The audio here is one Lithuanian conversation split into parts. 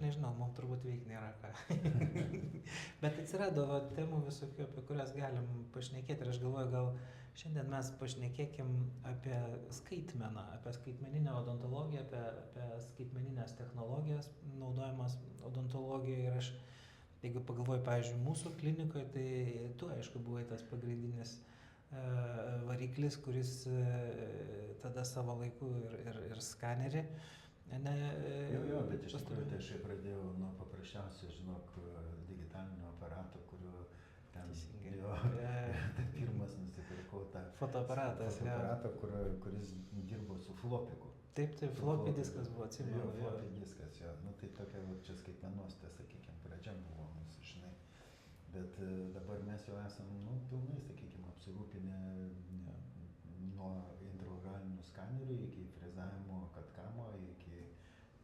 nežinau, mums turbūt veikti nėra ką. Bet atsirado temų visokių, apie kurias galim pašnekėti. Ir aš galvoju, gal šiandien mes pašnekėkim apie skaitmeną, apie skaitmeninę odontologiją, apie skaitmeninės technologijas naudojamas odontologijoje. Ir aš, jeigu pagalvoju, pavyzdžiui, mūsų klinikoje, tai tu, aišku, buvai tas pagrindinis variklis, kuris tada savo laiku ir skanerį. Jo, bet iš tikrųjų tai aš pradėjau nuo paprasčiausio, žinok, digitalinio aparato, kuriuo ten, tai pirmas nusipirkau tą fotoaparatą, kuris dirbo su flopiku. Taip, floppy diskas buvo, atsimenu. Jo, floppy diskas, jo. Nu, tai tokia, čia skaitmenos, tai sakykime, pradžia buvo mūsų, žinai. Bet dabar mes jau esam, pilnai, sakykime, apsirūpinę nuo intraoralinių skanerių iki frezavimo katkamo, iki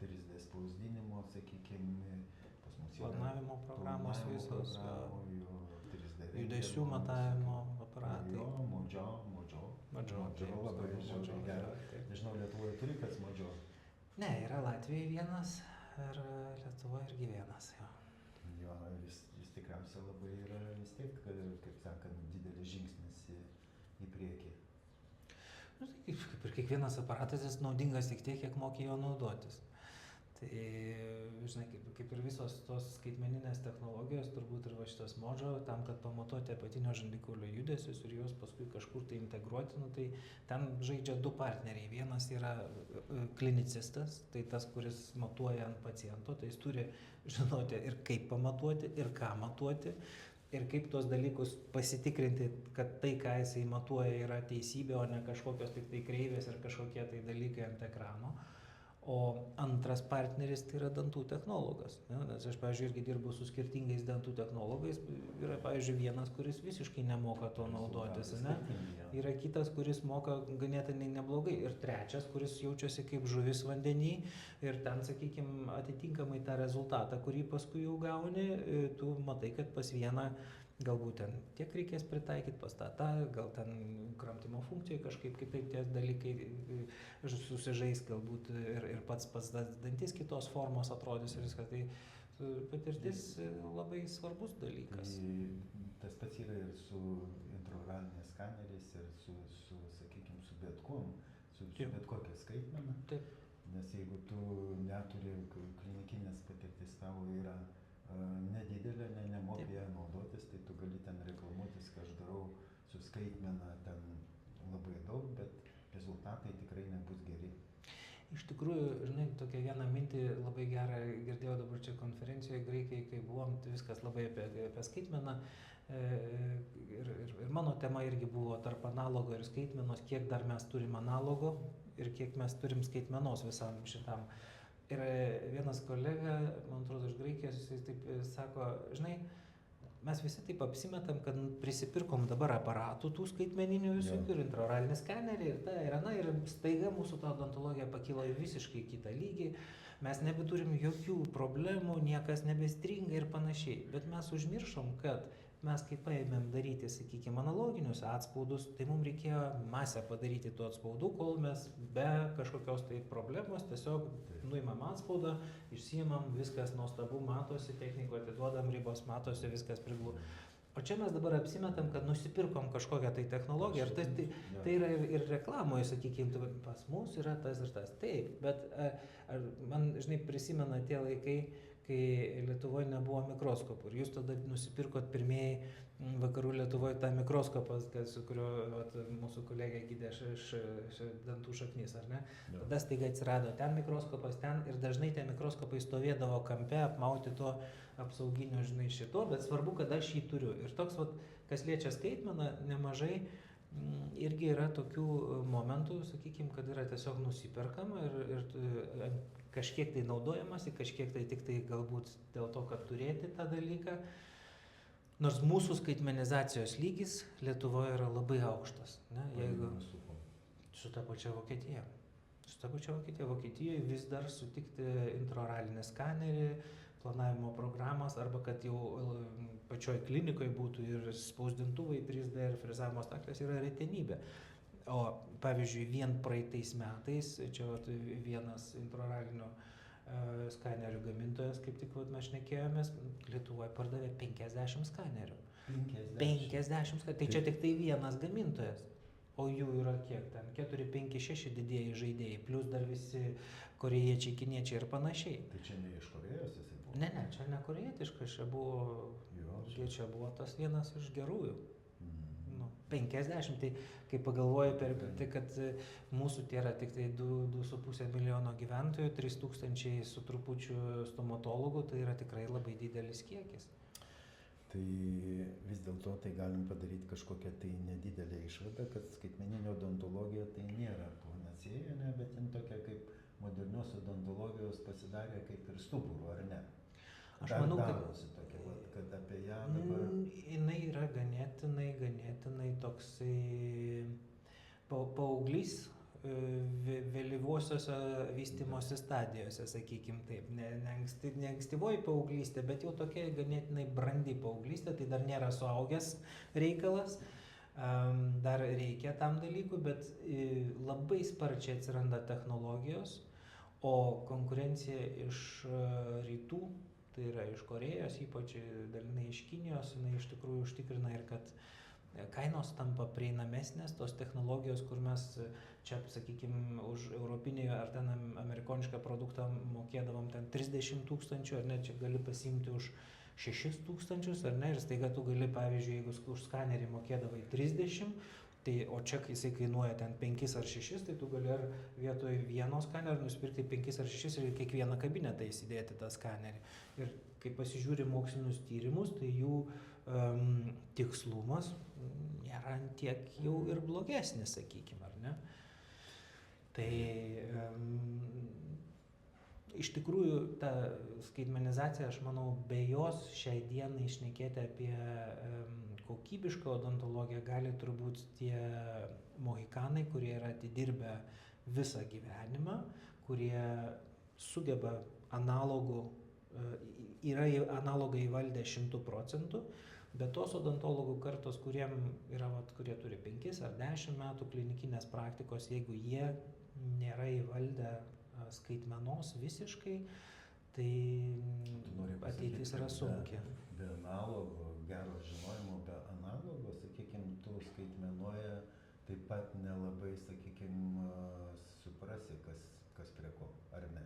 3D spausdinimo, sakykime, pas mus yra planavimo programos visos, 3D judesių matavimo aparatai. Jo, modžio, labai žiauriai gerai. Nežinau, Lietuvoje turi kas modžio? Ne, yra Latvijoje vienas ir Lietuvoje irgi vienas, jo. Jo, jis tikriausiai labai yra vis tiek, kaip sakant, didelis žingsnis į priekį. Nu, tai kaip ir kiekvienas aparatas, jis naudingas tik tiek, kiek moki jo naudotis. Tai, žinai, kaip ir visos tos skaitmeninės technologijos, turbūt ir va šitas modžio, tam, kad pamatuoti apatinio žandikaulio judesius ir juos paskui kažkur tai integruoti, tai ten žaidžia du partneriai. Vienas yra klinicistas, tai tas, kuris matuoja ant paciento, tai jis turi žinoti ir kaip pamatuoti, ir ką matuoti. Ir kaip tuos dalykus pasitikrinti, kad tai, ką jisai matuoja, yra teisybė, o ne kažkokios tik tai kreivės ir kažkokie tai dalykai ant ekrano. O antras partneris tai yra dantų technologas. Nes aš, pavyzdžiui, irgi dirbu su skirtingais dantų technologais. Yra, pavyzdžiui, vienas, kuris visiškai nemoka to naudotis. Ne? Yra kitas, kuris moka ganėtinai neblogai. Ir trečias, kuris jaučiasi kaip žuvis vandenį. Ir ten, sakykime, atitinkamai tą rezultatą, kurį paskui jau gauni, tu matai, kad pas vieną galbūt ten tiek reikės pritaikyti pas tą, gal ten kramtymo funkcijoje kažkaip kitaip tie dalykai susižais galbūt ir pats dantis kitos formos atrodys ir viskas. Tai patirtis labai svarbus dalykas. Tas pats yra ir su intraoraliniais skaneriais ir su sakykime, su bet kuom, su bet kokia skaitmena. Taip. Nes jeigu tu neturi klinikinės patirtis, tavo yra nedidelė, nemoki ją naudotis, tai tu gali ten reklamuotis, ką aš darau su skaitmena, ten labai daug, bet rezultatai tikrai nebus geri. Iš tikrųjų, žinai, tokia viena mintį labai gerą girdėjau dabar čia konferencijoje Graikijoje, kai buvom, tai viskas labai apie skaitmeną. Ir mano tema irgi buvo tarp analogo ir skaitmenos, kiek dar mes turim analogo ir kiek mes turim skaitmenos visam šitam. Ir vienas kolega, man atrodo, iš Graikijos, jis taip sako, žinai, mes visi taip apsimetam, kad prisipirkom dabar aparatų tų skaitmeninių visokių, ir intraoralinį skanerį, ir staiga mūsų ta odontologija pakilo į visiškai kitą lygį, mes nebeturim jokių problemų, niekas nebestringa ir panašiai. Bet mes užmiršom, kad mes kai paėmėm daryti, sakykime, analoginius atspaudus, tai mums reikėjo masę padaryti tų atspaudų, kol mes be kažkokios tai problemos tiesiog nuimam atspaudą, išsiimam, viskas nuostabu, matosi, technikoje atiduodam, ribos matosi, viskas priglu. O čia mes dabar apsimetam, kad nusipirkom kažkokią tai technologiją ir tai yra ir reklamoje, sakykime, pas mus yra tas ir tas. Taip, bet man, žinai, prisimena tie laikai, kai Lietuvoje nebuvo mikroskopų ir jūs tada nusipirkot pirmieji vakarų Lietuvoje tą mikroskopą, su kuriuo mūsų kolegė gydė dantų šaknis, ar ne? Tada staiga atsirado ten mikroskopas, ten ir dažnai tie mikroskopai stovėdavo kampe, apmauti to apsauginiu, žinai, šito, bet svarbu, kad aš jį turiu. Ir toks, kas liečia skaitmeną, nemažai irgi yra tokių momentų, sakykime, kad yra tiesiog nusiperkama ir kažkiek tai naudojamasi, kažkiek tai tik tai galbūt dėl to, kad turėti tą dalyką. Nors mūsų skaitmenizacijos lygis Lietuvoje yra labai aukštas. Ne? Jeigu su ta pačia Vokietija. Vokietijoje vis dar sutikti intraoralinį skanerį, planavimo programas, arba kad jau pačioj klinikoje būtų ir spausdintuvai 3D ir frezavimo staklės yra retenybė. O pavyzdžiui, vien praeitais metais, čia vienas intraoralinio skanerių gamintojas, kaip tik mes šnekėjomės, Lietuvoje pardavė 50 skanerių. 50 skanerių. Tai čia tik tai vienas gamintojas. O jų yra kiek ten? 4, 5, 6 didieji žaidėjai, plus dar visi korėjiečiai, kiniečiai ir panašiai. Tai čia ne iš Korėjos jisai buvo? Ne, čia ne korejietiškas, čia buvo tas vienas iš gerųjų. 50, tai kai pagalvoju tai, kad mūsų tai yra tik tai 2,5 milijono gyventojų, 3000 su trupučiu stomatologų, tai yra tikrai labai didelis kiekis. Tai vis dėlto tai galim padaryti kažkokią tai nedidelę išvadą, kad skaitmeninė odontologija tai nėra panacėja, ne, bet jin tokia kaip modernios odontologijos pasidarė kaip ir stuburu, ar ne? Aš manau, kad apie ją dabar... Jinai yra ganėtinai toksai paauglys vėlyvosiose vystymosi stadijose, sakykim taip. Ne ankstyvoji paauglystė, bet jau tokia ganėtinai brandi paauglystė, tai dar nėra suaugęs reikalas. Dar reikia tam dalykų, bet labai sparčiai atsiranda technologijos, o konkurencija iš rytų, tai yra iš Korėjos, ypač dalinai iš Kinijos, jinai iš tikrųjų užtikrina ir kad kainos tampa prieinamesnės, tos technologijos, kur mes čia, sakykime, už europinį ar ten amerikonišką produktą mokėdavom ten 30 000, ar ne, čia gali pasiimti už 6 000, ar ne, ir staiga tu gali, pavyzdžiui, jeigu už skanerį mokėdavai 30, tai, o čia jisai kainuoja ten 5 ar 6, tai tu gali ar vietoj vieno skanerio nusipirkti 5 ar 6 ir kiekvieną kabinetą įsidėti tą skanerį. Ir kai pasižiūri mokslinius tyrimus, tai jų tikslumas nėra tiek jau ir blogesnis, sakykime, ar ne? Tai iš tikrųjų ta skaitmenizacija, aš manau, be jos šiai dienai šnekėti apie kokybišką odontologiją gali turbūt tie mohikanai, kurie yra atidirbę visą gyvenimą, kurie sugeba analogų, yra analogą įvaldę 100%, bet tos odontologų kartos, kurie turi 5 ar 10 metų klinikinės praktikos, jeigu jie nėra įvaldę skaitmenos visiškai, tai ateitis yra sunki. Be analogo, gero žinojimo, be analogo, sakykime, tu skaitmenoje taip pat nelabai, sakykime, suprasi, kas prie ko, ar ne?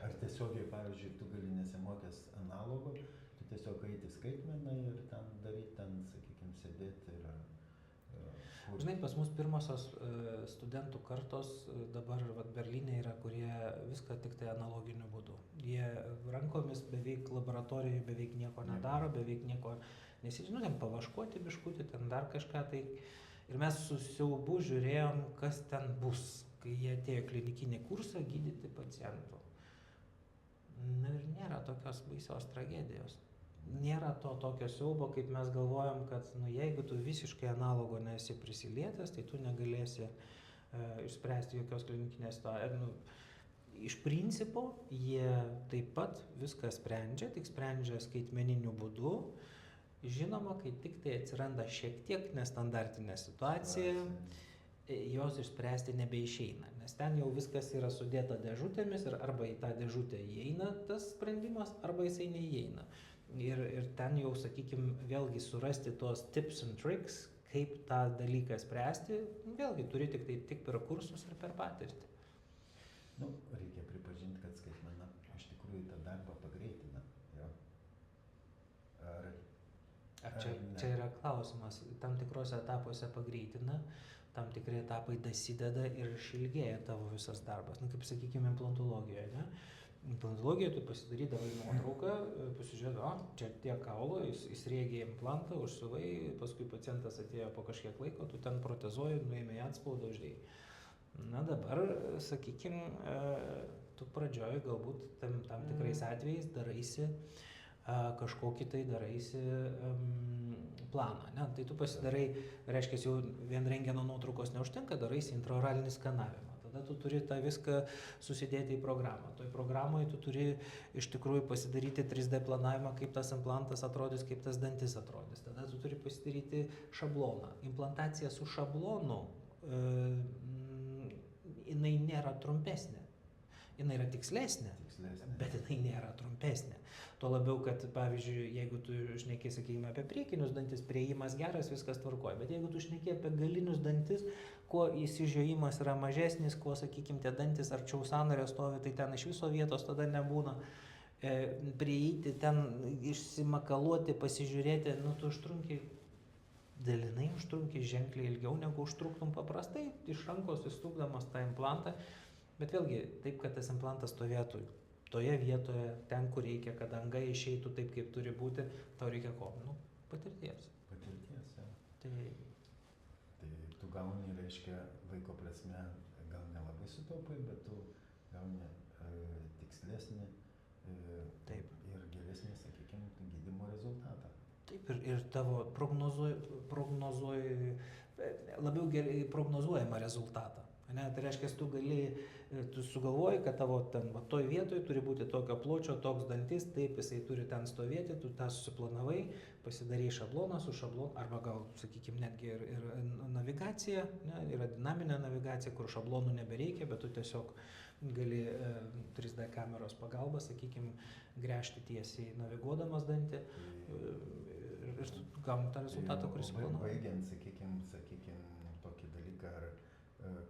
Ar tiesiogiai, pavyzdžiui, tu gali nesimokęs analogo, tu tiesiog eiti skaitmeną ir ten daryti, sakykime, sėdėti ir... Žinai, pas mus pirmosios studentų kartos dabar Berlyne yra, kurie viską tik tai analoginiu būdu. Jie rankomis beveik laboratorijoje beveik nieko nedaro, beveik nieko nesižino, ten pavaškuoti biškutį, ten dar kažką tai. Ir mes su siaubu žiūrėjom, kas ten bus, kai jie atėjo klinikinį kursą gydyti pacientų. Ir nėra tokios baisios tragedijos. Nėra to tokio siaubo, kaip mes galvojam, kad jeigu tu visiškai analogo nesi prisilietęs, tai tu negalėsi išspręsti jokios klinikinės situacijos. Iš principo jie taip pat viską sprendžia, tik sprendžia skaitmeniniu būdu. Žinoma, kai tik tai atsiranda šiek tiek nestandartinė situacija, jos išspręsti nebeišeina, nes ten jau viskas yra sudėta dėžutėmis ir arba į tą dėžutę įeina tas sprendimas, arba jisai neįeina. Ir ten jau, sakykime, vėlgi surasti tos tips and tricks, kaip tą dalyką spręsti, vėlgi turi tik per kursus ir per patirtį. Reikia pripažinti, kad skaitmena iš tikrųjų tą darbą pagreitina. Jo. Čia yra klausimas, tam tikrose etapuose pagreitina, tam tikri etapai dasideda ir išilgėja tavo visas darbas. Kaip sakykime, implantologijoje, ne? Implantologijoje tu pasidarydavai nuotrauką, pasižiūrėjai, čia tiek kaulo, įsrėgė implantą, užsiuvai, paskui pacientas atėjo po kažkiek laiko, tu ten protezuoji, nuėmė atspaudą, uždėjai. Dabar, sakykime, tu pradžioj galbūt tam tikrais atvejais daraisi kažkokį tai planą. Ne? Tai tu pasidarai, reiškia, jau vien rentgeno nuotraukos neužtenka, daraisi intraoralinį skanavimą. Tada tu turi tą viską susidėti į programą. Toj programoje tu turi iš tikrųjų pasidaryti 3D planavimą, kaip tas implantas atrodys, kaip tas dantis atrodys. Tada tu turi pasidaryti šabloną. Implantacija su šablonu, jinai nėra trumpesnė. jinai yra tikslesnė, bet jinai nėra trumpesnė. Tuo labiau, kad pavyzdžiui, jeigu tu šneki, sakykime, apie priekinius dantis, priėjimas geras, viskas tvarkoja, bet jeigu tu šneki apie galinius dantis, kuo įsižiojimas yra mažesnis, kuo, sakykime, tie dantis arčiau sąnario stovi, tai ten iš viso vietos tada nebūna. Prieiti ten, išsimakaluoti, pasižiūrėti, nu tu dalinai užtrunki ženkliai ilgiau negu užtruktum paprastai, iš rankos įstukdamas tą implantą, bet vėlgi taip, kad tas implantas stovėtų toje vietoje, ten, kur reikia, kad anga išeitų taip, kaip turi būti, tau reikia ko? Nu, patirties. Patirties, ja. Tai tu gauni, reiškia, laiko prasme, gal nelabai sutaupai, bet tu gauni tikslesnį ir geresnį, sakykime, gydymo rezultatą. Taip, ir tavo labiau gerai prognozuojamą rezultatą. Ne, tai reiškia, tu sugalvoji, kad tavo ten toj vietoj turi būti tokio pločio, toks dantis, taip jisai turi ten stovėti, tu tą susiplanavai, pasidarai šabloną su šablonu, arba gal, sakykime, netgi ir navigacija, ne, yra dinaminė navigacija, kur šablonų nebereikia, bet tu tiesiog gali 3D kameros pagalba, sakykime, gręžti tiesiai naviguodamas dantį ir tu gauni tą rezultatą, kuris planavo. Baigiant, sakykime, tokį dalyką,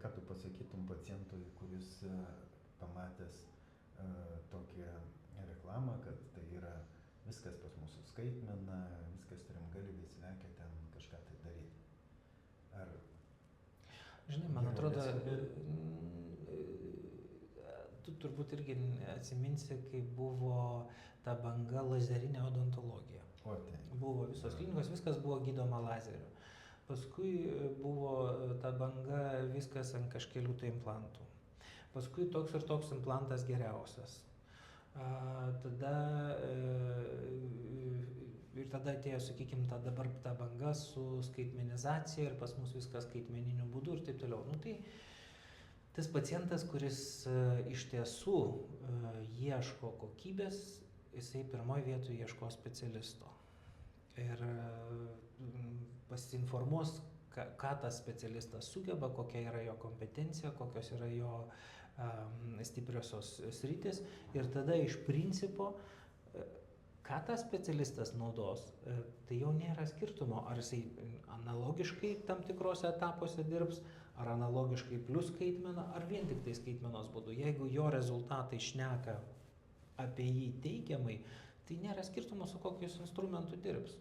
ką tu pasakytum pacientui, kuris pamatęs tokią reklamą, kad tai yra viskas pas mūsų skaitmena, viskas trimgalviais lekia ten kažką tai daryti. Ar... Žinai, man atrodo, tu turbūt irgi atsiminsi, kai buvo ta banga lazerinė odontologija. O tai. Buvo visos klinikos, viskas buvo gydoma lazeriu. Paskui buvo ta banga, viskas ant kažkelių tai implantų. Paskui toks ir toks implantas geriausias. Tada atėjo, sakykime, dabar ta banga su skaitmenizacija ir pas mus viskas skaitmeniniu būdu ir taip toliau. Nu, tai tas pacientas, kuris iš tiesų ieško kokybės, jisai pirmoje vietoje ieško specialisto. Ir pasiinformuos, ką tas specialistas sugeba, kokia yra jo kompetencija, kokios yra jo stipriosios sritis. Ir tada iš principo, ką tas specialistas naudos, tai jau nėra skirtumo, ar jisai analogiškai tam tikrose etapuose dirbs, ar analogiškai plus skaitmena, ar vien tik tai skaitmenos būdu. Jeigu jo rezultatai šneka apie jį teigiamai, tai nėra skirtumo, su kokius instrumentu dirbs.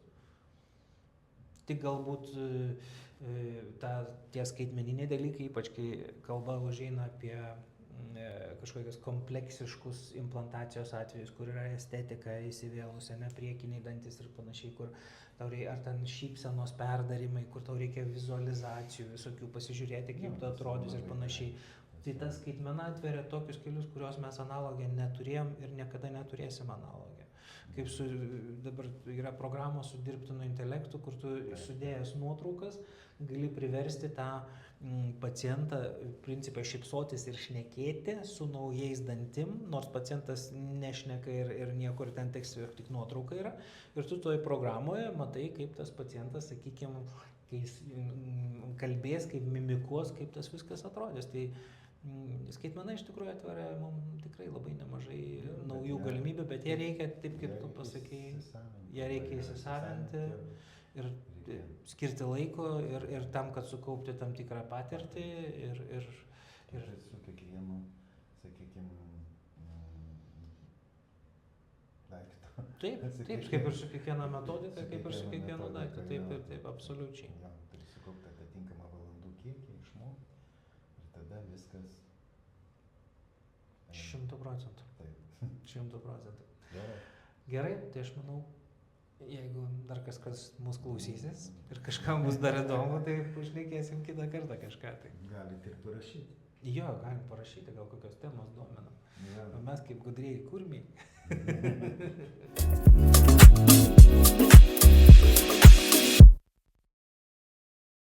Tik galbūt tie skaitmeniniai dalykai, ypač kai kalba užeina apie kažkokius kompleksiškus implantacijos atvejus, kur yra estetika įsivėlusi, ne priekiniai dantis ir panašiai, kur tau reikia, ar ten šypsenos perdarimai, kur tau reikia vizualizacijų visokių, pasižiūrėti, kaip tu atrodys ir panašiai. Tai ta skaitmena atveria tokius kelius, kuriuos mes analogę neturėjom ir niekada neturėsim analogę. Kaip dabar yra programos su dirbtinu intelektu, kur tu sudėjęs nuotraukas gali priversti tą pacientą principą šypsotis ir šnekėti su naujais dantim, nors pacientas nešneka ir niekur ten tik nuotrauka yra. Ir tu toj programoje matai, kaip tas pacientas, sakykime, kai jis kalbės, kaip mimikuos, kaip tas viskas atrodys. Tai skaitmena iš tikrųjų atveria mums tikrai labai nemažai naujų galimybių, bet jie reikia, taip kaip tu pasakei, jie reikia įsisavinti ir skirti laiko ir tam, kad sukaupti tam tikrą patirtį ir su kiekvienu, sakykime, daiktu. Taip, kaip ir su kiekviena metodika, kaip ir su kiekvienu daiktu, taip, absoliučiai. Turi sukaupti atitinkamą valandų kiekį, išmokti ir tada viskas 100%. Taip. 100%. Gerai. Gerai, tai aš manau, jeigu dar kas mūsų klausysis ir kažkam bus dar įdomu, tai pašnekėsim kitą kartą kažką. Tai. Galite ir parašyti. Jo, galim parašyti, gal kokios temos dominam. O mes kaip gudrieji kurmiai.